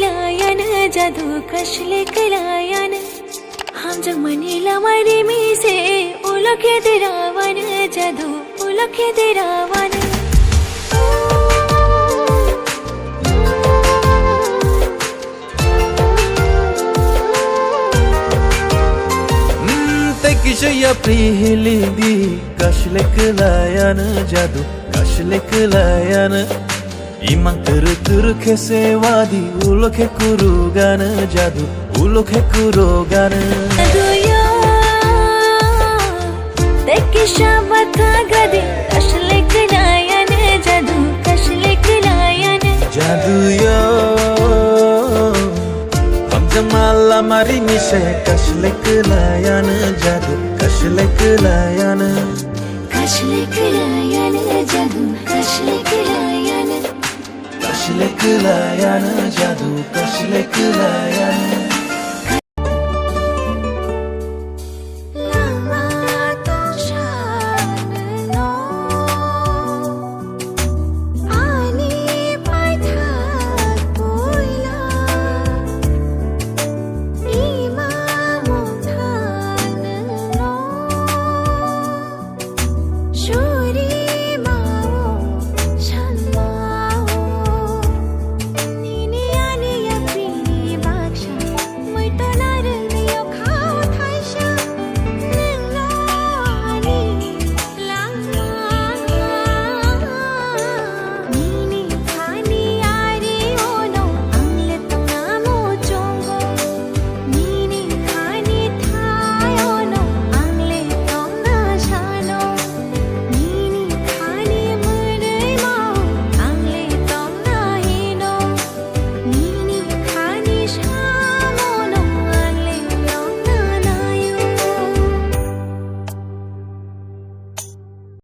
lion जादू कशलिक lion हम जग Manila मरी मी से उलखे दिरावन जादू उलखे दिरावन Kisaya prihilindi kashlik layan jadu kashlik layan imang tur khese wadi ulokhe kurugan jadu ulokhe kurugan duya tekisha batha gadi kashlik layan jadu kashlik layan jadu yo Jamala mari mise kashlik layan jadu kashlik layan jadu kashlik layan jadu kashlik layan